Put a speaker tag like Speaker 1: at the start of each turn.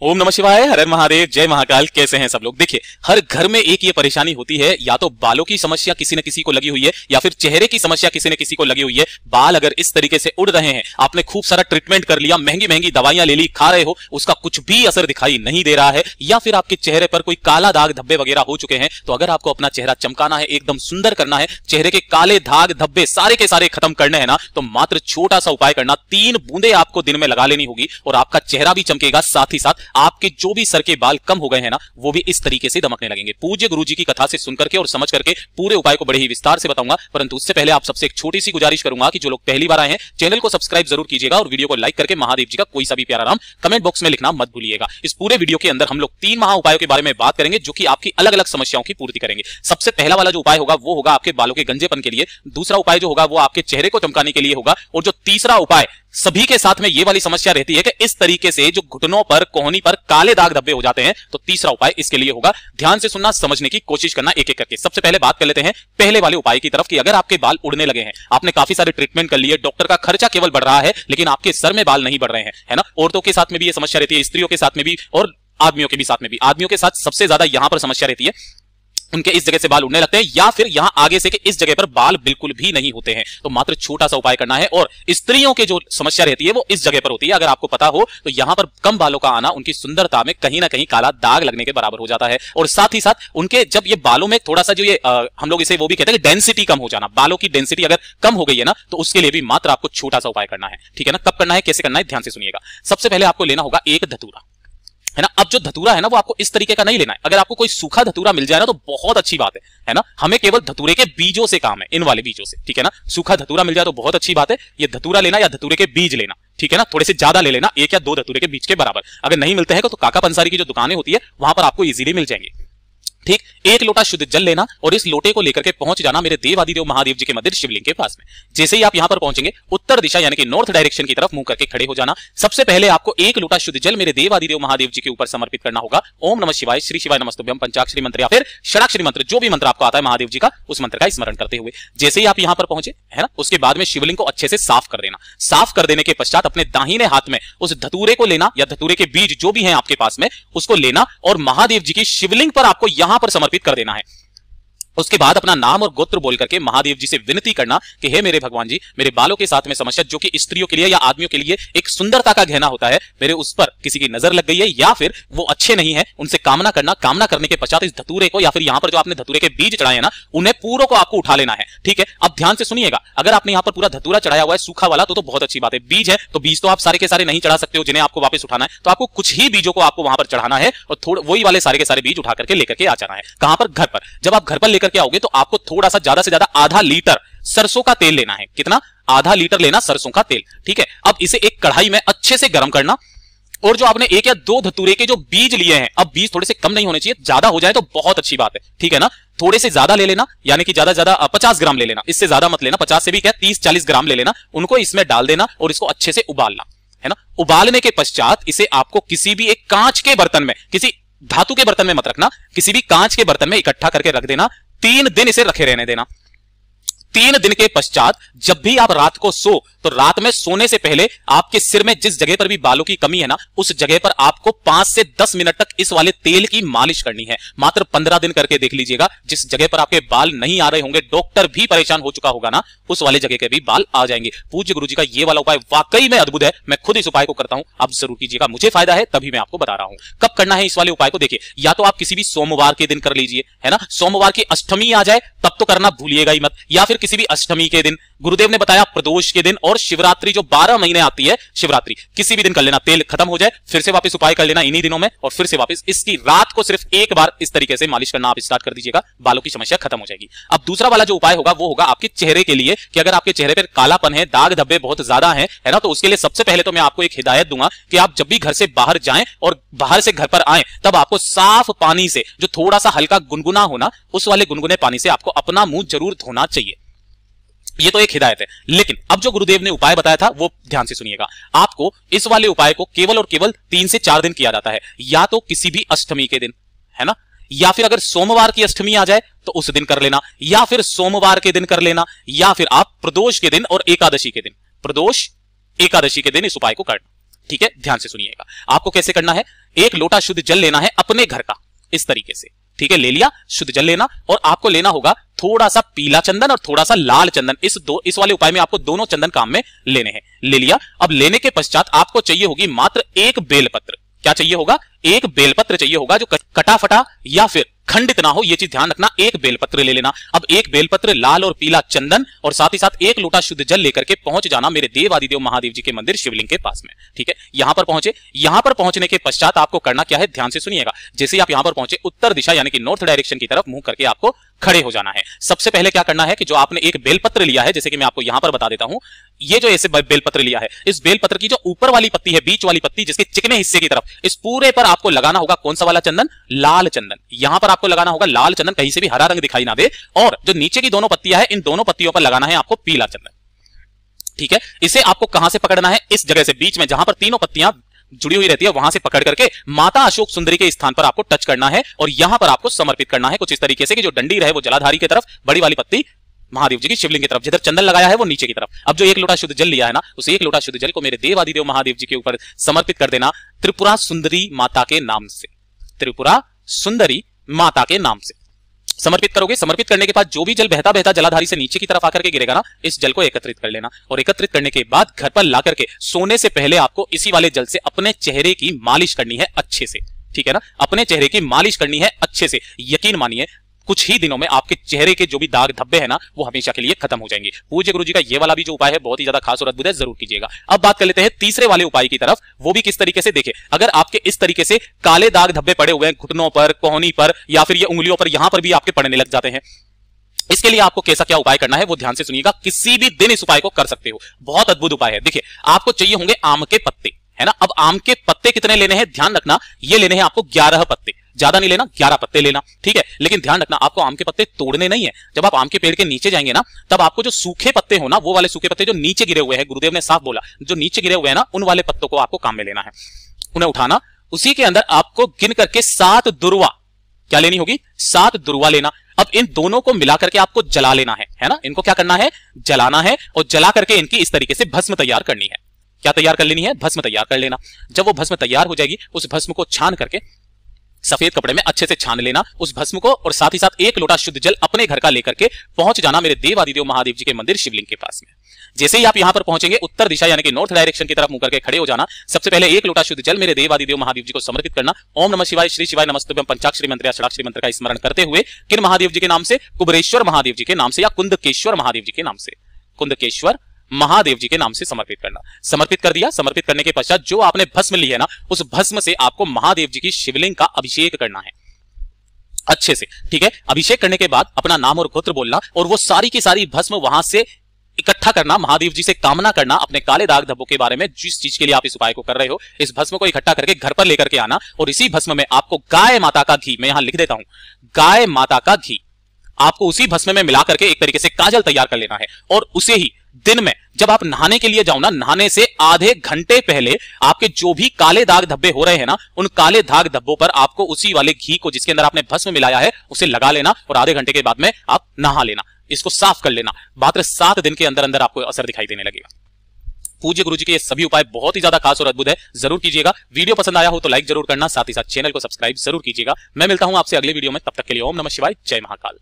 Speaker 1: ओम नमः शिवाय, हर हर महादेव, जय महाकाल। कैसे हैं सब लोग। देखिए, हर घर में एक ये परेशानी होती है, या तो बालों की समस्या किसी न किसी को लगी हुई है, या फिर चेहरे की समस्या किसी न किसी को लगी हुई है। बाल अगर इस तरीके से उड़ रहे हैं, आपने खूब सारा ट्रीटमेंट कर लिया, महंगी महंगी दवाइयां ले ली, खा रहे हो, उसका कुछ भी असर दिखाई नहीं दे रहा है, या फिर आपके चेहरे पर कोई काला दाग धब्बे वगैरह हो चुके हैं, तो अगर आपको अपना चेहरा चमकाना है, एकदम सुंदर करना है, चेहरे के काले दाग धब्बे सारे के सारे खत्म करने हैं ना, तो मात्र छोटा सा उपाय करना। 3 बूंदे आपको दिन में लगा लेनी होगी और आपका चेहरा भी चमकेगा, साथ ही साथ आपके जो भी सर के बाल कम हो गए हैं ना, वो भी इस तरीके से दमकने लगेंगे। पूज्य गुरुजी की कथा से सुन करके और समझ करके पूरे उपाय को बड़े ही विस्तार से बताऊंगा, परंतु उससे पहले आप सबसे एक छोटी सी गुजारिश करूंगा कि जो लोग पहली बार आए हैं, चैनल को सब्सक्राइब जरूर कीजिएगा और वीडियो को लाइक करके महादेव जी का कोई सा भी प्यारा नाम कमेंट बॉक्स में लिखना मत भूलिएगा। इस पूरे वीडियो के अंदर हम लोग 3 महा उपायों के बारे में बात करेंगे, जो कि आपकी अलग अलग समस्याओं की पूर्ति करेंगे। सबसे पहला वाला जो उपाय होगा वो होगा आपके बालों के गंजेपन के लिए, दूसरा उपाय जो होगा वो आपके चेहरे को चमकाने के लिए होगा, और जो तीसरा उपाय सभी के साथ में ये वाली समस्या रहती है कि इस तरीके से जो घुटनों पर, कोहनी पर काले दाग धब्बे हो जाते हैं, तो तीसरा उपाय इसके लिए होगा। ध्यान से सुनना, समझने की कोशिश करना एक एक करके। सबसे पहले बात कर लेते हैं पहले वाले उपाय की तरफ कि अगर आपके बाल उड़ने लगे हैं, आपने काफी सारे ट्रीटमेंट कर लिए, डॉक्टर का खर्चा केवल बढ़ रहा है, लेकिन आपके सर में बाल नहीं बढ़ रहे हैं, है ना। औरतों के साथ में भी ये समस्या रहती है, स्त्रियों के साथ में भी और आदमियों के भी साथ में भी। आदमियों के साथ सबसे ज्यादा यहां पर समस्या रहती है, उनके इस जगह से बाल उड़ने लगते हैं, या फिर यहां आगे से कि इस जगह पर बाल बिल्कुल भी नहीं होते हैं। तो मात्र छोटा सा उपाय करना है। और स्त्रियों के जो समस्या रहती है वो इस जगह पर होती है। अगर आपको पता हो तो यहां पर कम बालों का आना उनकी सुंदरता में कहीं ना कहीं काला दाग लगने के बराबर हो जाता है। और साथ ही साथ उनके जब ये बालों में थोड़ा सा जो ये हम लोग इसे वो भी कहते हैं डेंसिटी कम हो जाना, बालों की डेंसिटी अगर कम हो गई है ना, तो उसके लिए भी मात्र आपको छोटा सा उपाय करना है। ठीक है ना। कब करना है, कैसे करना है, ध्यान से सुनिएगा। सबसे पहले आपको लेना होगा एक धतूरा, है ना। अब जो धतूरा है ना, वो आपको इस तरीके का नहीं लेना है। अगर आपको कोई सूखा धतूरा मिल जाए ना, तो बहुत अच्छी बात है ना। हमें केवल धतूरे के बीजों से काम है, इन वाले बीजों से, ठीक है ना। सूखा धतूरा मिल जाए तो बहुत अच्छी बात है। ये धतूरा लेना या धतूरे के बीज लेना, ठीक है ना। थोड़े से ज्यादा ले लेना, 1 या 2 धतूरे के बीज के बराबर। अगर नहीं मिलते हैं तो काका पंसारी की जो दुकानें होती है वहां पर आपको इजीली मिल जाएंगे। ठीक, 1 लोटा शुद्ध जल लेना और इस लोटे को लेकर के पहुंच जाना मेरे देवादिदेव महादेव जी के मंदिर शिवलिंग के पास में। जैसे ही आप यहां पर पहुंचेंगे, उत्तर दिशा यानी कि नॉर्थ डायरेक्शन की तरफ मुंह करके खड़े हो जाना। सबसे पहले आपको 1 लोटा शुद्ध जल मेरे देवादिदेव महादेव जी के ऊपर समर्पित करना होगा। ओम नमः शिवाय, श्री शिवाय नमस्तुभ्यम, पंचाक्षरी मंत्र या फिर षडाक्षरी मंत्र, जो भी मंत्र आपको आता है महादेव जी का, उस मंत्र का स्मरण करते हुए जैसे ही आप यहां पर पहुंचे, है ना, उसके बाद में शिवलिंग को अच्छे से साफ कर देना। साफ कर देने के पश्चात अपने दाहिने हाथ में उस धतूरे को लेना, या धतूरे के बीज जो भी हैं आपके पास में, उसको लेना और महादेव जी की शिवलिंग पर आपको यहां पर समर्पित कर देना है। उसके बाद अपना नाम और गोत्र बोल करके महादेव जी से विनती करना कि हे मेरे भगवान जी, मेरे बालों के साथ में समस्या जो कि स्त्रियों के लिए या आदमियों के लिए एक सुंदरता का गहना होता है, मेरे उस पर किसी की नजर लग गई है या फिर वो अच्छे नहीं है, उनसे कामना करना। कामना करने के पश्चात इस धतूरे को या फिर यहां पर जो आपने धतूरे के बीज चढ़ाए हैं ना, उन्हें पूरों को आपको उठा लेना है। ठीक है। अब ध्यान से सुनिएगा, अगर आपने यहां पर पूरा धतूरा चढ़ाया हुआ है सूखा वाला, तो बहुत अच्छी बात है। बीज है तो बीज तो आप सारे के सारे नहीं चढ़ा सकते हो जिन्हें आपको वापस उठाना है, तो आपको कुछ ही बीजों को आपको वहां पर चढ़ाना है और थोड़े वही वाले सारे के सारे बीज उठा करके लेकर के आ जाना है। कहां पर, घर पर। जब आप घर पर लेकर के आओगे तो आपको थोड़ा सा ज्यादा से ज्यादा आधा लीटर सरसों का तेल लेना है। कितना? आधा लीटर लेना सरसों का तेल। ठीक है। अब इसे एक कढ़ाई में अच्छे से गर्म करना, और जो आपने 1 या 2 धतूरे के जो बीज लिए हैं, अब बीज थोड़े से कम नहीं होने चाहिए, ज्यादा हो जाए तो बहुत अच्छी बात है, ठीक है ना। थोड़े से ज्यादा ले लेना, यानी कि ज्यादा 50 ग्राम ले लेना, इससे ज्यादा मत लेना। 50 से भी क्या, 30-40 ग्राम ले लेना। उनको इसमें डाल देना और इसको अच्छे से उबालना, है ना। उबालने के पश्चात इसे आपको किसी भी एक कांच के बर्तन में, किसी धातु के बर्तन में मत रखना, किसी भी कांच के बर्तन में इकट्ठा करके रख देना। 3 दिन इसे रखे रहने देना। 3 दिन के पश्चात जब भी आप रात को सो, तो रात में सोने से पहले आपके सिर में जिस जगह पर भी बालों की कमी है ना, उस जगह पर आपको 5 से 10 मिनट तक इस वाले तेल की मालिश करनी है। मात्र 15 दिन करके देख लीजिएगा। जिस जगह पर आपके बाल नहीं आ रहे होंगे, डॉक्टर भी परेशान हो चुका होगा ना, उस वाले जगह के भी बाल आ जाएंगे। पूज्य गुरुजी का ये वाला उपाय वाकई में अद्भुत है। मैं खुद इस उपाय को करता हूं, आप जरूर कीजिएगा। मुझे फायदा है तभी मैं आपको बता रहा हूं। कब करना है इस वाले उपाय को, देखिए, या तो आप किसी भी सोमवार के दिन कर लीजिए, है ना। सोमवार की अष्टमी आ जाए तब तो करना भूलिएगा ही मत, या फिर किसी भी अष्टमी के दिन, गुरुदेव ने बताया प्रदोष के दिन, और शिवरात्रि जो 12 महीने आती है शिवरात्रि, किसी भी दिन कर लेना। तेल खत्म हो जाए फिर से वापस उपाय कर लेना इन्हीं दिनों में, और फिर से वापस इसकी रात को सिर्फ एक बार इस तरीके से मालिश करना आप स्टार्ट कर दीजिएगा, बालों की समस्या खत्म हो जाएगी। अब दूसरा वाला जो उपाय होगा वो होगा आपके चेहरे के लिए, कि अगर आपके चेहरे पर कालापन है, दाग धब्बे बहुत ज्यादा है ना, तो उसके लिए सबसे पहले तो मैं आपको एक हिदायत दूंगा कि आप जब भी घर से बाहर जाएं और बाहर से घर पर आए, तब आपको साफ पानी से, जो थोड़ा सा हल्का गुनगुना होना, उस वाले गुनगुने पानी से आपको अपना मुंह जरूर धोना चाहिए। ये तो एक हिदायत है। लेकिन अब जो गुरुदेव ने उपाय बताया था वो ध्यान से सुनिएगा। आपको इस वाले उपाय को केवल और केवल 3 से 4 दिन किया जाता है, या तो किसी भी अष्टमी के दिन, है ना, या फिर अगर सोमवार की अष्टमी आ जाए तो उस दिन कर लेना, या फिर सोमवार के दिन कर लेना, या फिर आप प्रदोष के दिन और एकादशी के दिन, प्रदोष एकादशी के दिन इस उपाय को करना। ठीक है, ध्यान से सुनिएगा। आपको कैसे करना है, एक लोटा शुद्ध जल लेना है अपने घर का, इस तरीके से, ठीक है, ले लिया, शुद्ध जल लेना, और आपको लेना होगा थोड़ा सा पीला चंदन और थोड़ा सा लाल चंदन। इस वाले उपाय में आपको दोनों चंदन काम में लेने हैं। ले लिया। अब लेने के पश्चात आपको चाहिए होगी मात्र एक बेलपत्र। क्या चाहिए होगा, एक बेलपत्र चाहिए होगा, जो कटा फटा या फिर खंडित ना हो, यह चीज ध्यान रखना। एक बेलपत्र ले लेना। अब एक बेलपत्र, लाल और पीला चंदन और साथ ही साथ एक लोटा शुद्ध जल लेकर के पहुंच जाना मेरे देवादिदेव महादेव जी के मंदिर शिवलिंग के पास में, ठीक है। यहां पर पहुंचे। यहां पर पहुंचने के पश्चात आपको करना क्या है, ध्यान से सुनिएगा। जैसे आप यहां पर पहुंचे, उत्तर दिशा यानी कि नॉर्थ डायरेक्शन की तरफ मुंह करके आपको खड़े हो जाना है। सबसे पहले क्या करना है कि जो आपने एक बेलपत्र लिया है, जैसे कि मैं आपको यहां पर बता देता हूं, ये जो ऐसे बेलपत्र लिया है, इस बेलपत्र की जो ऊपर वाली पत्ती है, बीच वाली पत्ती, जिसके चिकने हिस्से की तरफ, इस पूरे पर आपको लगाना होगा कौन सा वाला चंदन, लाल चंदन। यहां पर आपको लगाना होगा लाल चंदन, कहीं से भी हरा रंग दिखाई ना दे। और जो नीचे की दोनों पत्तियां हैं, इन दोनों पत्तियों पर लगाना है आपको पीला चंदन, ठीक है। इसे आपको कहां से पकड़ना है, इस जगह से, बीच में जहां पर तीनों पत्तियां जुड़ी हुई रहती है, वहां से पकड़ करके माता अशोक सुंदरी के स्थान पर आपको टच करना है और यहां पर आपको समर्पित करना है कुछ इस तरीके से कि जो डंडी रहे वो जलाधारी की तरफ, बड़ी वाली पत्ती महादेव जी की शिवलिंग की तरफ, जिधर चंदन लगाया है वो नीचे की तरफ। अब जो एक लोटा शुद्ध जल लिया है ना, उस एक लोटा शुद्ध जल को मेरे देवादिदेव महादेव जी के ऊपर समर्पित कर देना, त्रिपुरा सुंदरी माता के नाम से, त्रिपुरा सुंदरी माता के नाम से समर्पित करोगे। समर्पित करने के बाद जो भी जल बहता बहता जलाधारी से नीचे की तरफ आकर के गिरेगा ना, इस जल को एकत्रित कर लेना और एकत्रित करने के बाद घर पर ला करके सोने से पहले आपको इसी वाले जल से अपने चेहरे की मालिश करनी है अच्छे से, ठीक है ना। अपने चेहरे की मालिश करनी है अच्छे से। यकीन मानिए कुछ ही दिनों में आपके चेहरे के जो भी दाग धब्बे हैं ना, वो हमेशा के लिए खत्म हो जाएंगे। पूज्य गुरु जी का ये वाला भी जो उपाय है बहुत ही ज्यादा खास और अद्भुत है, जरूर कीजिएगा। अब बात कर लेते हैं तीसरे वाले उपाय की तरफ। वो भी किस तरीके से, देखिए, अगर आपके इस तरीके से काले दाग धब्बे पड़े हुए हैं घुटनों पर, कोहनी पर या फिर ये उंगलियों पर, यहां पर भी आपके पड़ने लग जाते हैं, इसके लिए आपको कैसा क्या उपाय करना है वो ध्यान से सुनिएगा। किसी भी दिन इस उपाय को कर सकते हो, बहुत अद्भुत उपाय है। देखिए, आपको चाहिए होंगे आम के पत्ते, है ना। अब आम के पत्ते कितने लेने हैं, ध्यान रखना, ये लेने हैं आपको 11 पत्ते, ज्यादा नहीं लेना, 11 पत्ते लेना, ठीक है। लेकिन ध्यान रखना, आपको आम के पत्ते तोड़ने नहीं है। जब आप आम के पेड़ के नीचे जाएंगे ना, तब आपको जो सूखे पत्ते हो ना, वो वाले सूखे पत्ते जो नीचे गिरे हुए हैं, गुरुदेव ने साफ बोला, जो नीचे गिरे हुए हैं ना, उन वाले पत्तों को आपको काम में लेना है, उन्हें उठाना। उसी के अंदर आपको गिन करके 7 दुर्वा क्या लेनी होगी, 7 दुर्वा लेना। अब इन दोनों को मिला करके आपको जला लेना है ना। इनको क्या करना है, जलाना है और जला करके इनकी इस तरीके से भस्म तैयार करनी है। क्या तैयार कर लेनी है, भस्म तैयार कर लेना। जब वो भस्म तैयार हो जाएगी, उस भस्म को छान करके सफेद कपड़े में अच्छे से छान लेना उस भस्म को, और साथ ही साथ एक लोटा शुद्ध जल अपने घर का लेकर के पहुंच जाना मेरे देवादिदेव महादेव जी के मंदिर शिवलिंग के पास में। जैसे ही आप यहां पर पहुंचेंगे, उत्तर दिशा यानी कि नॉर्थ डायरेक्शन की तरफ मुंह करके खड़े हो जाना। सबसे पहले एक लोटा शुद्ध जल मेरे देवादिदेव महादेव जी को समर्पित करना। ओम नमः शिवाय, श्री शिवाय नमस्तुभ्यं पंचाक्षरी मंत्र या षडाक्षरी मंत्र का स्मरण करते हुए किन महादेव जी के नाम से, कुबरेश्वर महादेव जी के नाम से या कुंदकेश्वर महादेव जी के नाम से, कुंदकेश्वर महादेव जी के नाम से समर्पित करना। समर्पित कर दिया। समर्पित करने के पश्चात जो आपने भस्म ली है ना, उस भस्म से आपको महादेव जी की शिवलिंग का अभिषेक करना है अच्छे से, ठीक है। अभिषेक करने के बाद अपना नाम और गोत्र बोलना और वो सारी की सारी भस्म वहां से इकट्ठा करना, महादेव जी से कामना करना अपने काले दाग धब्बों के बारे में, जिस चीज के लिए आप इस उपाय को कर रहे हो, इस भस्म को इकट्ठा करके घर पर लेकर के आना। और इसी भस्म में आपको गाय माता का घी, मैं यहां लिख देता हूं, गाय माता का घी आपको उसी भस्म में मिला करके एक तरीके से काजल तैयार कर लेना है। और उसे ही दिन में जब आप नहाने के लिए जाओ ना, नहाने से आधे घंटे पहले आपके जो भी काले दाग धब्बे हो रहे हैं ना, उन काले दाग धब्बों पर आपको उसी वाले घी को जिसके अंदर आपने भस्म मिलाया है उसे लगा लेना और आधे घंटे के बाद में आप नहा लेना, इसको साफ कर लेना। मात्र 7 दिन के अंदर अंदर आपको असर दिखाई देने लगेगा। पूज्य गुरु जी के ये सभी उपाय बहुत ही ज्यादा खास और अद्भुत है, जरूर कीजिएगा। वीडियो पसंद आया हो तो लाइक जरूर करना, साथ ही साथ चैनल को सब्सक्राइब जरूर कीजिएगा। मैं मिलता हूं आपसे अगले वीडियो में, तब तक के लिए ओम नमः शिवाय, जय महाकाल।